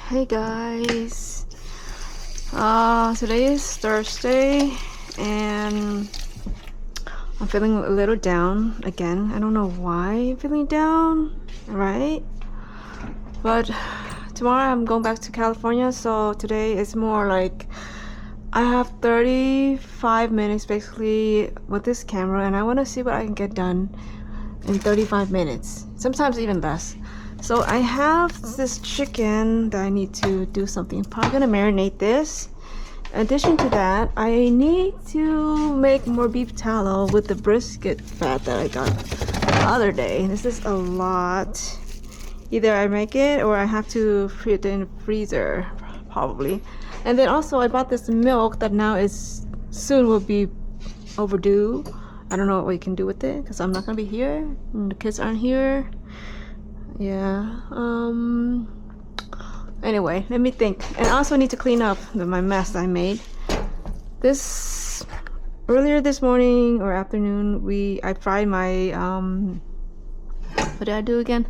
Hey guys, today is Thursday and I'm feeling a little down again. I don't know why I'm feeling down, right? But tomorrow I'm going back to California, so today is more like I have 35 minutes basically with this camera and I want to see what I can get done in 35 minutes, sometimes even less. So I have this chicken that I need to do something. I'm probably gonna marinate this. In addition to that, I need to make more beef tallow with the brisket fat that I got the other day. This is a lot. Either I make it or I have to put it in the freezer, probably. And then also I bought this milk that now is soon will be overdue. I don't know what we can do with it because I'm not gonna be here and the kids aren't here. Yeah, anyway, let me think. And I also need to clean up my mess I made this earlier this morning or afternoon. I fried my what did I do again?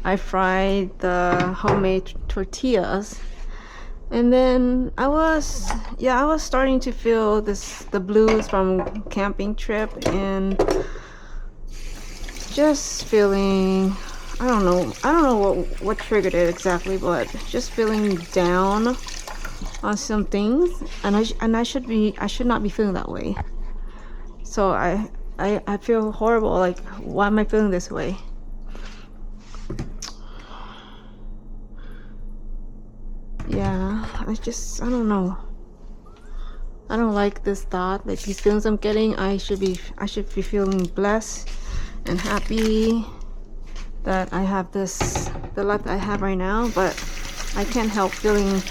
I fried the homemade tortillas, and then I was starting to feel the blues from camping trip and just feeling, I don't know what triggered it exactly, but just feeling down on some things, and I should not be feeling that way. So I feel horrible. Like, why am I feeling this way? Yeah, I don't know. I don't like this thought. Like, these feelings I'm getting, I should be feeling blessed and happy that I have the life that I have right now, but I can't help feeling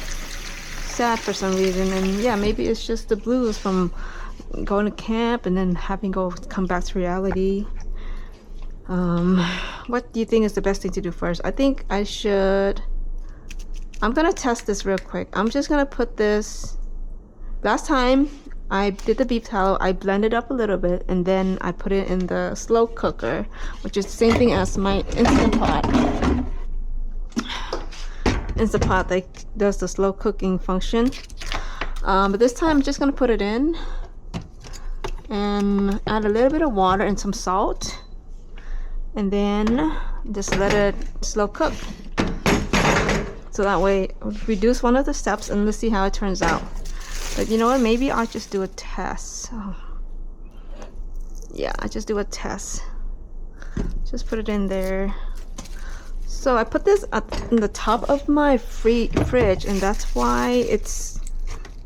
sad for some reason. And yeah, maybe it's just the blues from going to camp and then having come back to reality. What do you think is the best thing to do first? I think I'm gonna test this real quick. I'm just gonna put this. Last time I did the beef tallow, I blended up a little bit and then I put it in the slow cooker, which is the same thing as my Instant Pot. Instant Pot that does the slow cooking function. But this time I'm just gonna put it in and add a little bit of water and some salt, and then just let it slow cook. So that way reduce one of the steps and let's see how it turns out. But you know what, maybe I'll just do a test. Yeah, I just do a test. Just put it in there. So I put this in the top of my fridge, and that's why it's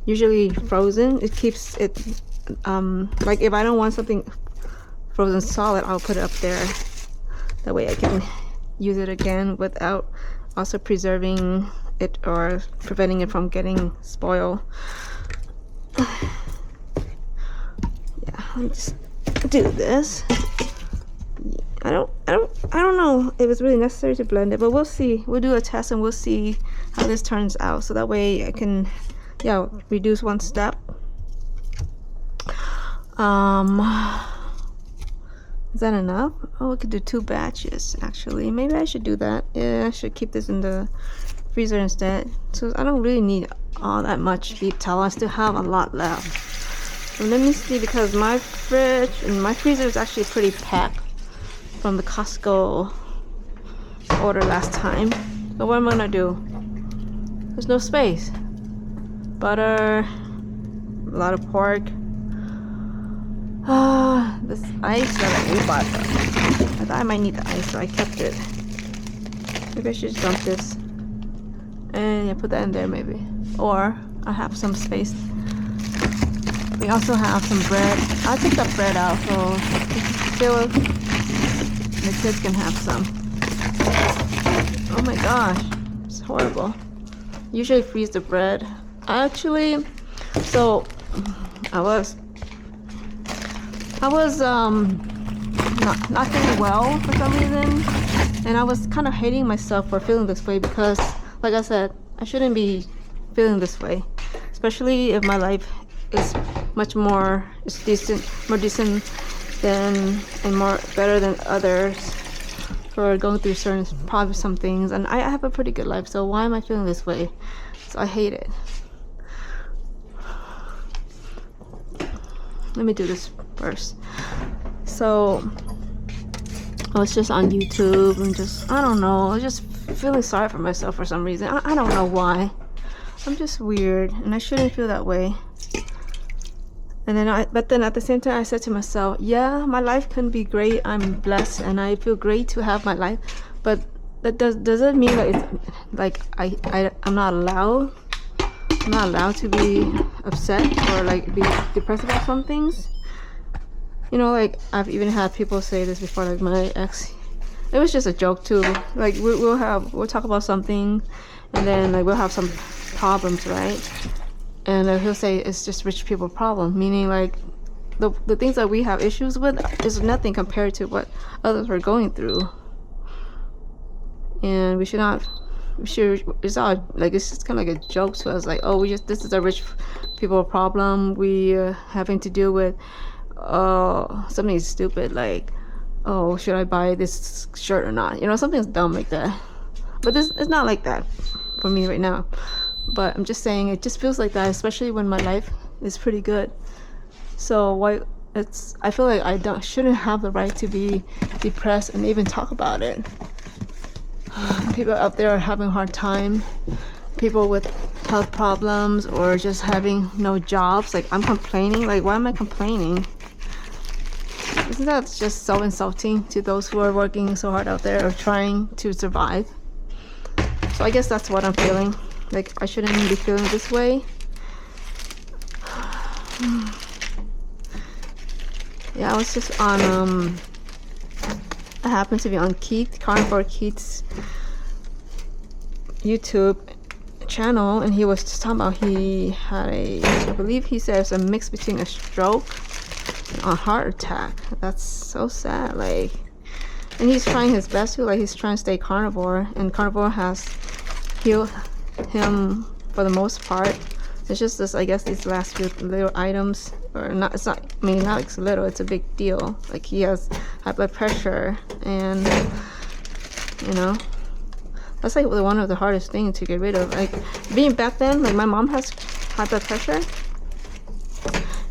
usually frozen. It keeps it, like if I don't want something frozen solid, I'll put it up there. That way I can use it again without also preserving it or preventing it from getting spoiled. Yeah, let me just do this. I don't know if it's really necessary to blend it, but we'll see. We'll do a test and we'll see how this turns out, so that way I can, yeah, reduce one step. Is that enough? Oh, we could do 2 batches actually. Maybe I should do that. Yeah, I should keep this in the freezer instead. So I don't really need all that much beef tallow. I still have a lot left. So let me see, because my fridge and my freezer is actually pretty packed from the Costco order last time. So what am I gonna do? There's no space. Butter, a lot of pork. This ice that we bought. I thought I might need the ice, so I kept it. Maybe I should dump this and yeah, put that in there maybe. Or I have some space. We also have some bread. I'll take the bread out so still the kids can have some. Oh my gosh, it's horrible. Usually freeze the bread. Actually, so I was not feeling well for some reason, and I was kind of hating myself for feeling this way because, like I said, I shouldn't be feeling this way, especially if my life is more decent than and more better than others. for going through certain, probably some things, and I have a pretty good life, so why am I feeling this way? So I hate it. Let me do this first. So I was just on YouTube and just, I don't know, I was just feeling sorry for myself for some reason. I don't know why. I'm just weird, and I shouldn't feel that way. And then but then at the same time, I said to myself, yeah, my life can be great. I'm blessed, and I feel great to have my life. But that does it mean that it's like I'm not allowed? I'm not allowed to be upset or like be depressed about some things. You know, like I've even had people say this before, like my ex. It was just a joke too. Like we'll talk about something, and then like we'll have some problems, right? And he'll say it's just rich people problem, meaning like the things that we have issues with is nothing compared to what others are going through. And we should not. It's all like it's just kind of like a joke to us. Like, oh, this is a rich people problem. We having to deal with something stupid like, oh, should I buy this shirt or not? You know, something's dumb like that. But it's not like that for me right now. But I'm just saying, it just feels like that, especially when my life is pretty good. So I feel like I shouldn't have the right to be depressed and even talk about it. People out there are having a hard time. People with health problems or just having no jobs. Like, I'm complaining. Like, why am I complaining? Isn't that just so insulting to those who are working so hard out there or trying to survive? So I guess that's what I'm feeling. Like, I shouldn't be feeling this way. Yeah, I was just on I happened to be on Carnivore Keith's YouTube channel, and he was just talking about he had I believe he says a mix between a stroke and a heart attack. That's so sad. Like, and he's trying his best to, like, he's trying to stay carnivore, and carnivore has healed him for the most part. It's just this, I guess, these last few little items, or not, it's not, I mean, not like little, it's a big deal. Like, he has high blood pressure, and you know, that's like one of the hardest things to get rid of. Like, being back then, like, my mom has high blood pressure,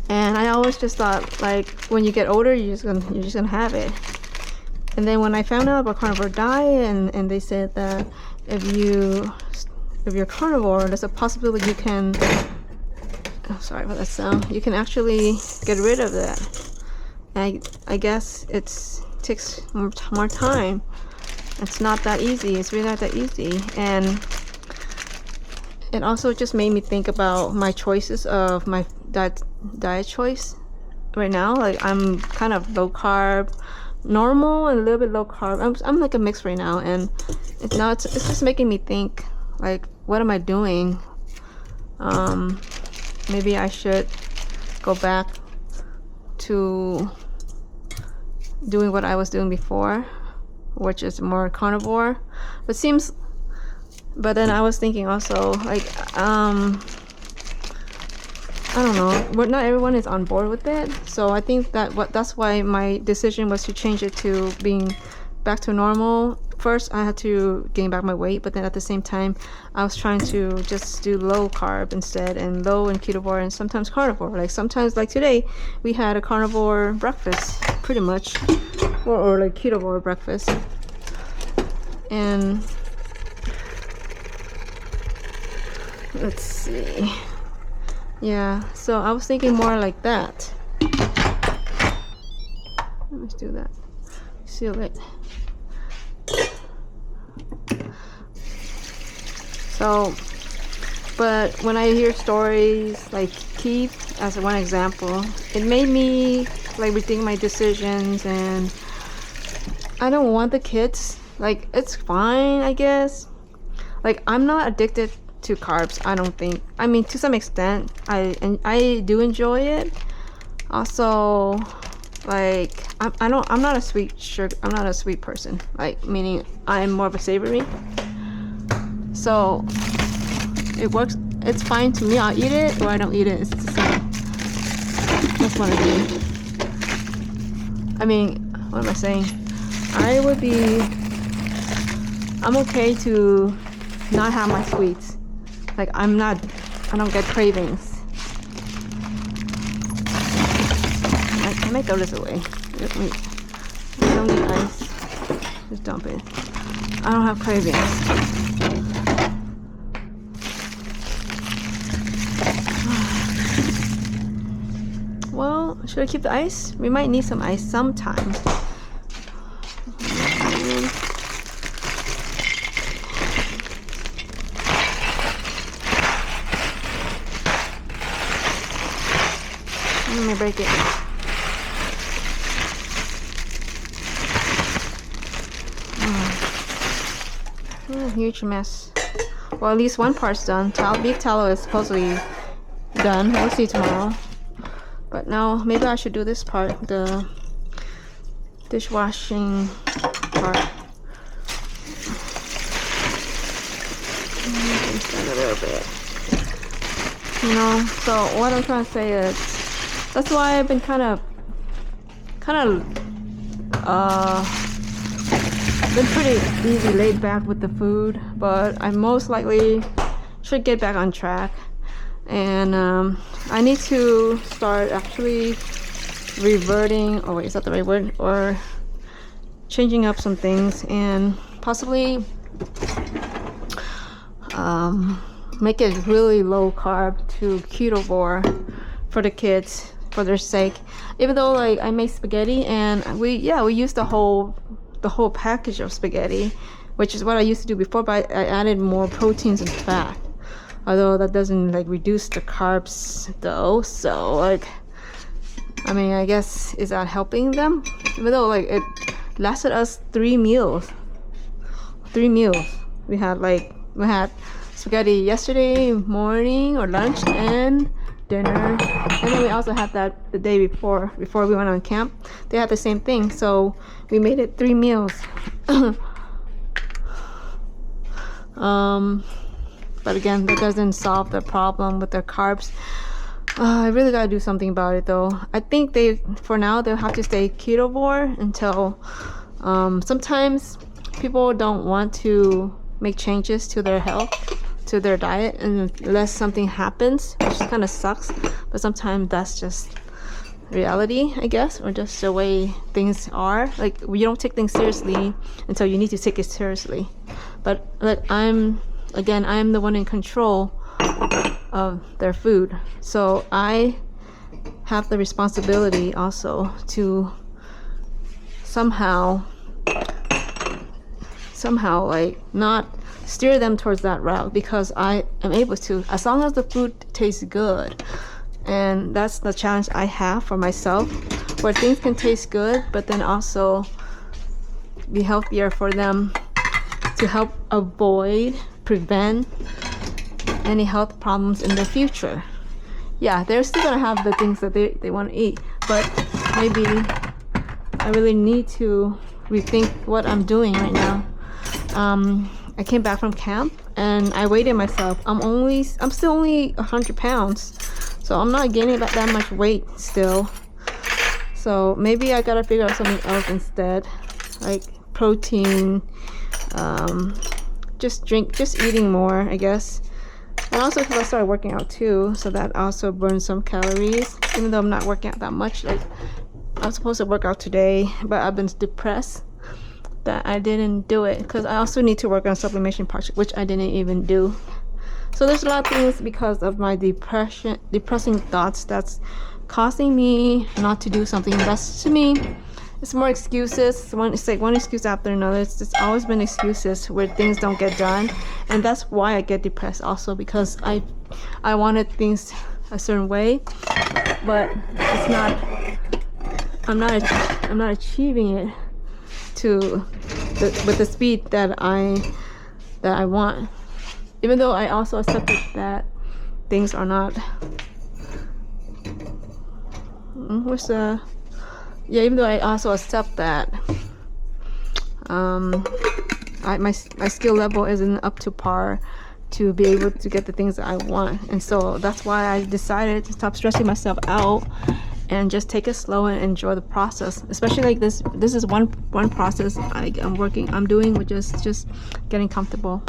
and I always just thought, like, when you get older, you're just gonna have it. And then when I found out about carnivore diet, and they said that if you're carnivore, there's a possibility you can, oh, sorry about that sound, you can actually get rid of that. And I guess it takes more time. It's not that easy. It's really not that easy. And it also just made me think about my choices of my diet choice right now. Like, I'm kind of low carb, normal, and a little bit low carb. I'm like a mix right now, and it's just making me think, like, what am I doing? Maybe I should go back to doing what I was doing before, which is more carnivore. But then I was thinking also, like, I don't know, not everyone is on board with it. So I think that's why my decision was to change it to being back to normal. First, I had to gain back my weight, but then at the same time, I was trying to just do low carb instead, and low and ketovore, and sometimes carnivore. Like, sometimes, like today, we had a carnivore breakfast, pretty much, or like ketovore breakfast. And let's see. Yeah, so I was thinking more like that. Let's do that. Seal it. So, but when I hear stories like Keith as one example, it made me like rethink my decisions, and I don't want the kids. Like, it's fine, I guess. Like, I'm not addicted to carbs, I don't think. I mean, to some extent, I do enjoy it. Also, like, I'm not a sweet sugar. I'm not a sweet person. Like, meaning I'm more of a savory. So it works. It's fine to me. I'll eat it or I don't eat it. It's the same. That's what I do. I mean, what am I saying? I would be I'm okay to not have my sweets. Like I don't get cravings. I may throw this away. Wait. I don't need ice. Just dump it. I don't have cravings. Well, should I keep the ice? We might need some ice sometimes. Let me break it. Huge mess. Well, at least one part's done. Beef tallow is supposedly done. We'll see tomorrow. But now maybe I should do this part, the dishwashing part. A little bit. You know, so what I'm trying to say is that's why I've been kind of been pretty easy, laid back with the food, but I most likely should get back on track. And I need to start actually reverting, oh wait, is that the right word? Or changing up some things and possibly make it really low carb to ketovore for the kids, for their sake. Even though like I make spaghetti and we use the whole package of spaghetti, which is what I used to do before, but I added more proteins and fat. Although that doesn't like reduce the carbs though, so like I mean, I guess, is that helping them? Even though like it lasted us 3 meals. 3 meals. We had spaghetti yesterday morning or lunch and dinner, and then we also had that the day before we went on camp. They had the same thing, so we made it 3 meals. But again, that doesn't solve the problem with their carbs. I really gotta do something about it though. I think for now they'll have to stay ketovore until sometimes people don't want to make changes to their health, to their diet, unless something happens, which kind of sucks, but sometimes that's just reality, I guess, or just the way things are. Like, you don't take things seriously until you need to take it seriously. But like, I'm the one in control of their food, so I have the responsibility also to somehow like not steer them towards that route, because I am able to, as long as the food tastes good. And that's the challenge I have for myself, where things can taste good but then also be healthier for them, to help prevent any health problems in the future. Yeah, they're still gonna have the things that they want to eat, but maybe I really need to rethink what I'm doing right now. I came back from camp and I weighed myself. I'm still only 100 pounds, so I'm not gaining that much weight still. So maybe I gotta figure out something else instead, like protein, just eating more, I guess. And also because I started working out too, so that also burns some calories, even though I'm not working out that much. Like, I was supposed to work out today, but I've been depressed that I didn't do it, because I also need to work on supplementation part, which I didn't even do. So there's a lot of things because of my depressing thoughts that's causing me not to do something. That's, to me, it's more excuses. It's like one excuse after another. It's always been excuses where things don't get done, and that's why I get depressed also, because I wanted things a certain way, but it's not. I'm not achieving it with the speed that I want. Even though I also accepted that things are not. Even though I also accept that my skill level isn't up to par to be able to get the things that I want, and so that's why I decided to stop stressing myself out and just take it slow and enjoy the process. Especially like this is one process I'm doing, which is just getting comfortable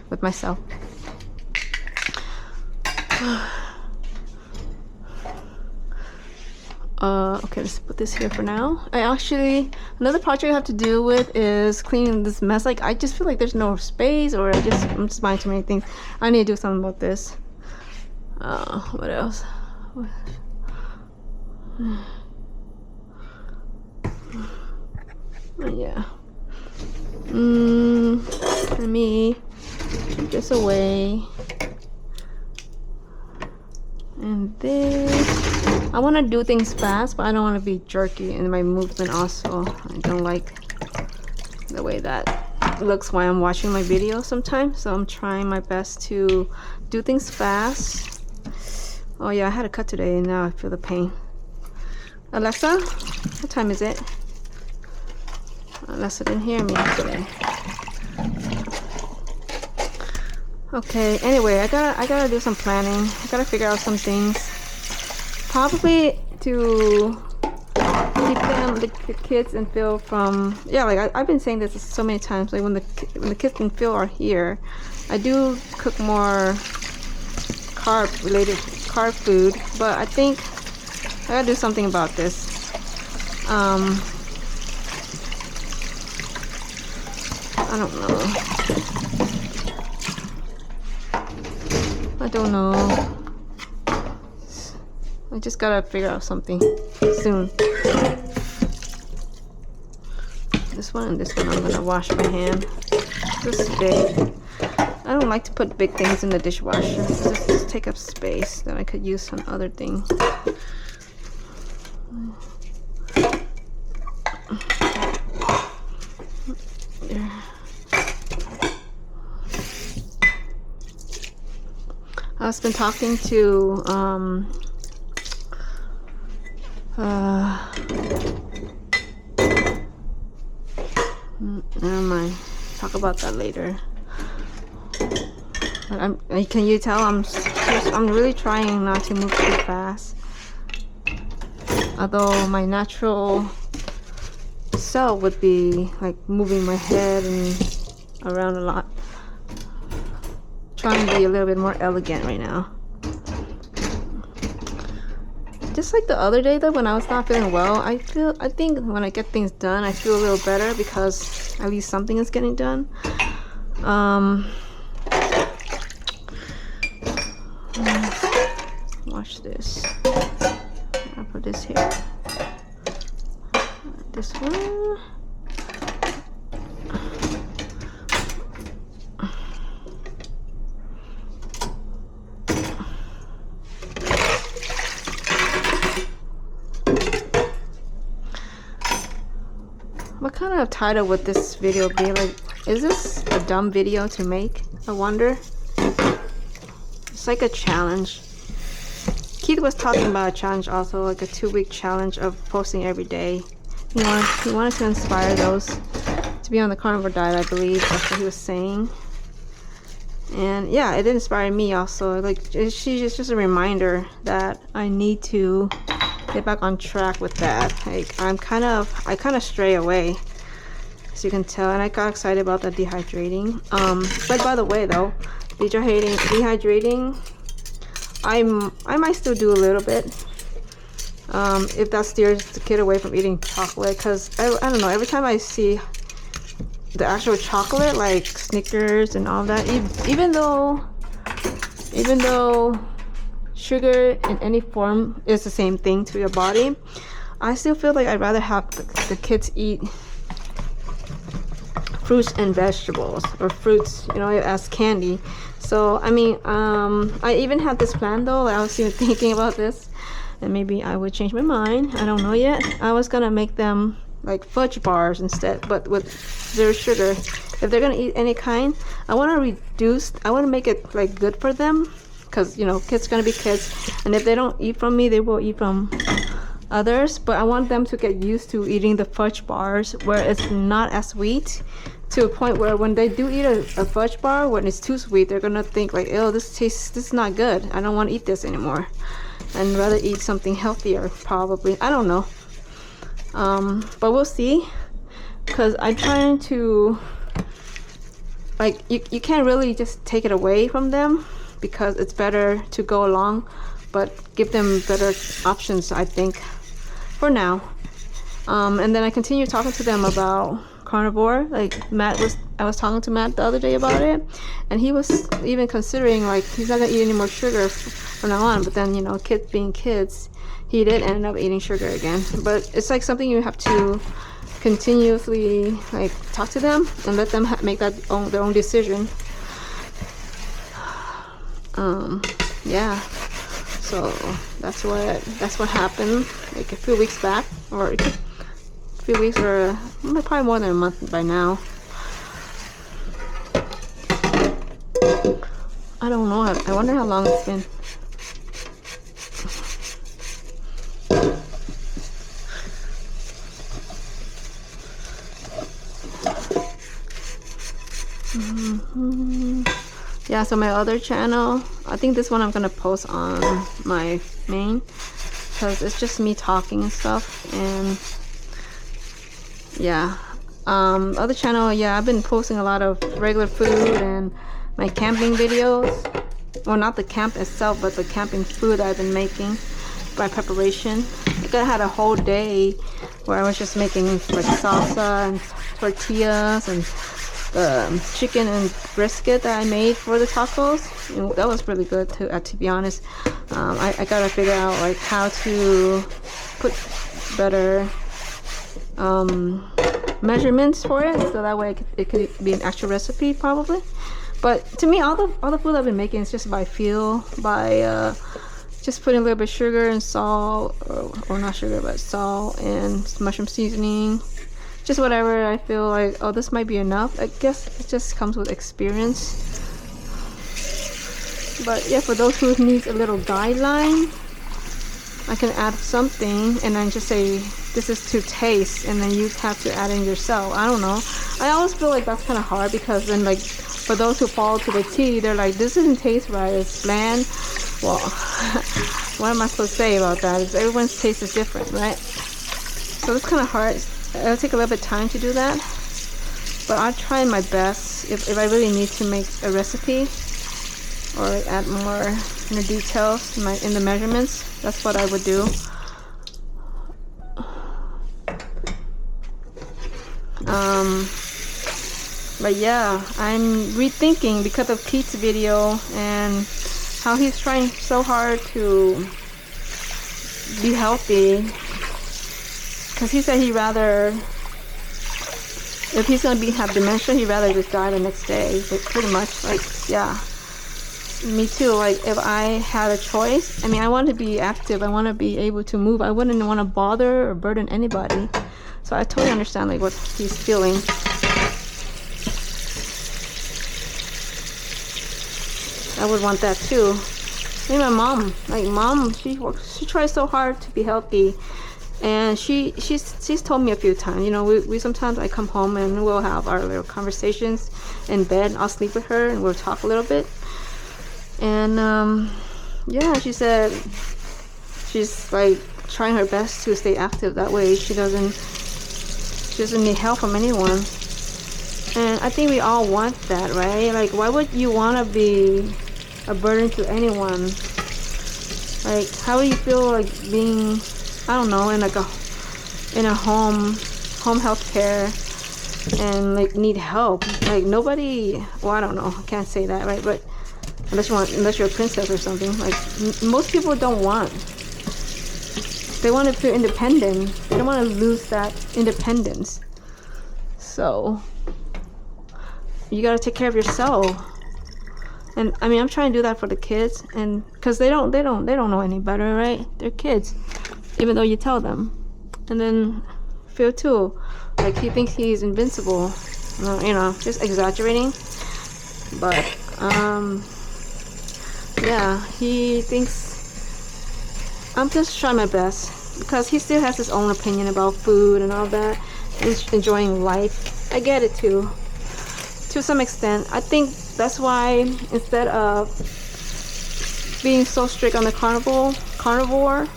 with myself. Okay, let's put this here for now. Another project I have to deal with is cleaning this mess. Like, I just feel like there's no space, or I'm just buying too many things. I need to do something about this. What else? Yeah. Let me keep this away. And this, I want to do things fast, but I don't want to be jerky in my movement also. I don't like the way that looks while I'm watching my video sometimes, so I'm trying my best to do things fast. Oh yeah, I had a cut today and now I feel the pain. Alexa, what time is it? Alexa didn't hear me today. Okay, anyway, I gotta do some planning. I gotta figure out some things. Probably to keep them, the kids, and Phil from, yeah, like I've been saying this so many times, like when the kids and Phil are here, I do cook more carb food, but I think I gotta do something about this. I don't know. I just gotta figure out something soon. This one and this one I'm gonna wash by hand. This is big. I don't like to put big things in the dishwasher. This just take up space that I could use on other things. There. I've been talking to never mind. Talk about that later. But can you tell I'm really trying not to move too fast. Although my natural self would be like moving my head and around a lot. Trying to be a little bit more elegant right now. Just like the other day though, when I was not feeling well, I think when I get things done, I feel a little better because at least something is getting done. Watch this. I'll put this here. This one. What kind of title would this video be? Like, is this a dumb video to make? I wonder. It's like a challenge. Keith was talking about a challenge also, like a 2-week challenge of posting every day. He wanted to inspire those to be on the carnivore diet, I believe. That's what he was saying. And yeah, it inspired me also. Like, she's just a reminder that I need to get back on track with that. Like, I kind of stray away, as you can tell, and I got excited about the dehydrating. But by the way though, dehydrating, I might still do a little bit, if that steers the kid away from eating chocolate, because I don't know, every time I see the actual chocolate like Snickers and all that, even though sugar in any form is the same thing to your body, I still feel like I'd rather have the kids eat fruits and vegetables, or fruits, you know, as candy. So I mean, I even had this plan though, like I was even thinking about this, and maybe I would change my mind, I don't know yet. I was gonna make them like fudge bars instead, but with 0 sugar. If they're gonna eat any kind, I want to make it like good for them, because you know, kids gonna be kids, and if they don't eat from me, they will eat from others. But I want them to get used to eating the fudge bars where it's not as sweet, to a point where when they do eat a fudge bar, when it's too sweet, they're gonna think like, oh, this is not good, I don't want to eat this anymore. and rather eat something healthier, probably. I don't know. But we'll see, because I'm trying to, like, you can't really just take it away from them, because it's better to go along, but give them better options, I think, for now. And then I continue talking to them about carnivore. Like I was talking to Matt the other day about it, and he was even considering, like, he's not gonna eat any more sugar from now on. But then, you know, kids being kids, he did end up eating sugar again. But it's like something you have to continuously, like, talk to them and let them make that their own decision. Yeah, so that's what happened, like a few weeks back, or a few weeks, or probably more than a month by now. I don't know. I wonder how long it's been. Yeah, so my other channel, I think this one I'm gonna post on my main, because it's just me talking and stuff. And yeah, other channel, yeah, I've been posting a lot of regular food and my camping videos. Well, not the camp itself, but the camping food that I've been making by preparation. Like, I had a whole day where I was just making, like, salsa and tortillas and chicken and brisket that I made for the tacos. And that was really good to be honest. I gotta figure out, like, how to put better measurements for it, so that way it could be an actual recipe probably. But to me, all the food I've been making is just by feel, by just putting a little bit of sugar and salt, or not sugar, but salt and mushroom seasoning. Just whatever I feel like, oh, this might be enough. I guess it just comes with experience. But yeah, for those who needs a little guideline, I can add something and then just say this is to taste, and then you have to add in yourself. I don't know. I always feel like that's kind of hard, because then, like, for those who follow to the T, they're like, this doesn't taste right, it's bland. Well, what am I supposed to say about that? Everyone's taste is different, right? So it's kind of hard. It'll take a little bit of time to do that, but I'll try my best. If I really need to make a recipe or add more in the details in the measurements, that's what I would do. But yeah, I'm rethinking because of Kit's video and how he's trying so hard to be healthy. Because he said he'd rather, if he's gonna have dementia, he'd rather just die the next day. But pretty much, like, yeah, me too. Like, if I had a choice, I mean, I want to be active, I want to be able to move, I wouldn't want to bother or burden anybody. So I totally understand, like, what he's feeling. I would want that too. Maybe my mom, like, she tries so hard to be healthy. And she's told me a few times, you know, we sometimes, I come home and we'll have our little conversations in bed. I'll sleep with her and we'll talk a little bit. And yeah, she said she's, like, trying her best to stay active, that way she doesn't need help from anyone. And I think we all want that, right? Like, why would you want to be a burden to anyone? Like, how would you feel like being, I don't know, in like in a home health care, and, like, need help? Like, nobody, well, I don't know, I can't say that, right? But unless you're a princess or something, like, most people don't want. They want to feel independent. They don't want to lose that independence. So you gotta take care of yourself. And I mean, I'm trying to do that for the kids, and because they don't know any better, right? They're kids, even though you tell them. And then Phil too, like, he thinks he's invincible, you know, just exaggerating. But yeah, he thinks I'm just trying my best, because he still has his own opinion about food and all that, and enjoying life. I get it too, to some extent. I think that's why, instead of being so strict on the carnivore carnivore.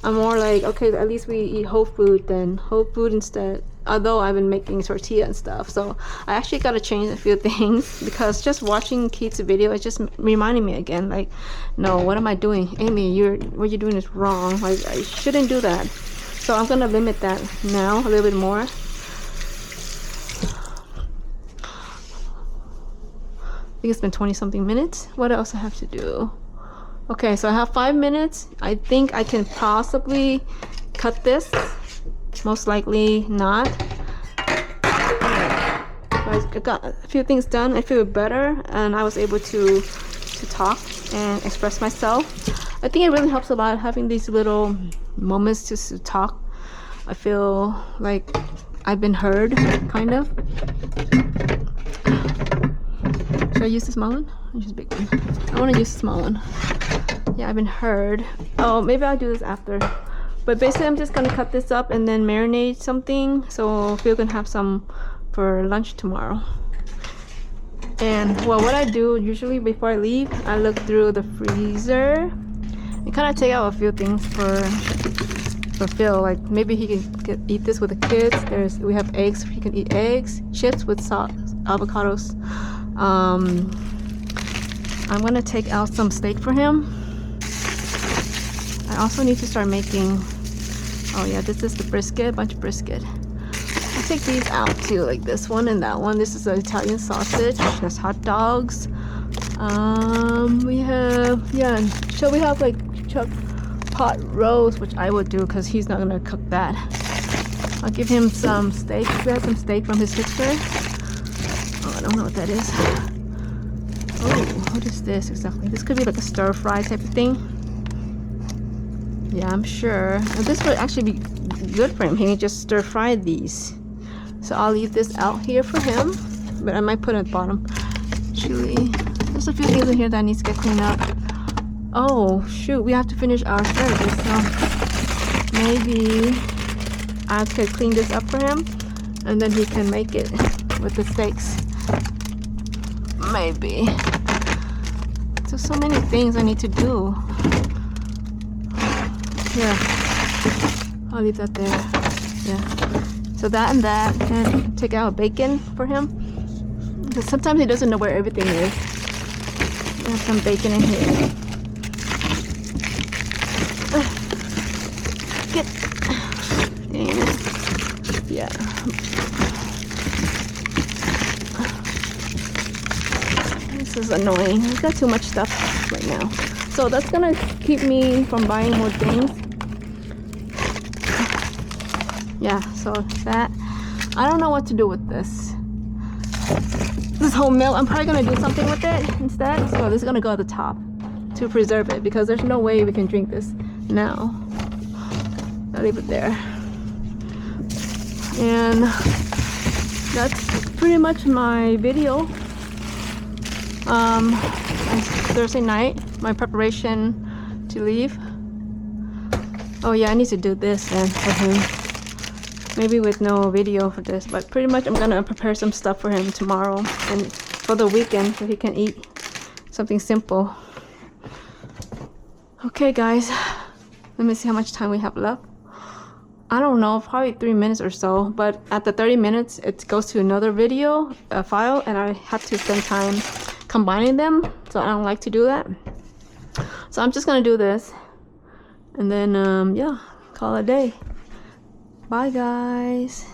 I'm more like, okay, at least we eat whole food than whole food instead. Although I've been making tortilla and stuff, so I actually got to change a few things because just watching Kit's video, it just reminded me again, like, no, what am I doing, Amy? What you're doing is wrong. Like, I shouldn't do that. So I'm gonna limit that now a little bit more. I think it's been 20 something minutes. What else I have to do? Okay, so I have 5 minutes. I think I can possibly cut this. Most likely not. I got a few things done. I feel better, and I was able to talk and express myself. I think it really helps a lot having these little moments just to talk. I feel like I've been heard, kind of. Should I use the small one? Or use the big one? I want to use the small one. Yeah, I've been heard. Oh, maybe I'll do this after. But basically, I'm just gonna cut this up and then marinate something, so Phil can have some for lunch tomorrow. And well, what I do usually before I leave, I look through the freezer and kind of take out a few things for Phil. Like maybe he can eat this with the kids. We have eggs. He can eat eggs, chips with salt, avocados. I'm gonna take out some steak for him. I also need to start making, oh yeah, this is the brisket, a bunch of brisket. I'll take these out too, like this one and that one. This is an Italian sausage. There's hot dogs. We have, yeah, so we have like chuck pot roast, which I would do because he's not gonna cook that. I'll give him some steak. We have some steak from his sister. Oh, I don't know what that is. Oh, what is this exactly? This could be like a stir fry type of thing. Yeah, I'm sure. And this would actually be good for him. He can just stir fry these. So I'll leave this out here for him. But I might put it at the bottom. Chili. There's a few things in here that needs to get cleaned up. Oh, shoot. We have to finish our asparagus. So maybe I could clean this up for him. And then he can make it with the steaks. Maybe. There's so many things I need to do. Here, I'll leave that there. Yeah. So that and that, and take out bacon for him. Because sometimes he doesn't know where everything is. I have some bacon in here. Get. Dang it. Yeah. This is annoying. I've got too much stuff right now. So that's gonna keep me from buying more things. Yeah, so that, I don't know what to do with this whole milk. I'm probably gonna do something with it instead. So this is gonna go at the top to preserve it because there's no way we can drink this now. I'll leave it there. And that's pretty much my video. Thursday night, my preparation to leave. Oh yeah, I need to do this then for him. Maybe with no video for this, but pretty much I'm gonna prepare some stuff for him tomorrow and for the weekend so he can eat something simple. Okay guys, let me see how much time we have left. I don't know, probably 3 minutes or so, but at the 30 minutes it goes to another video file and I have to spend time combining them, so I don't like to do that. So I'm just gonna do this and then yeah, call it a day. Bye guys.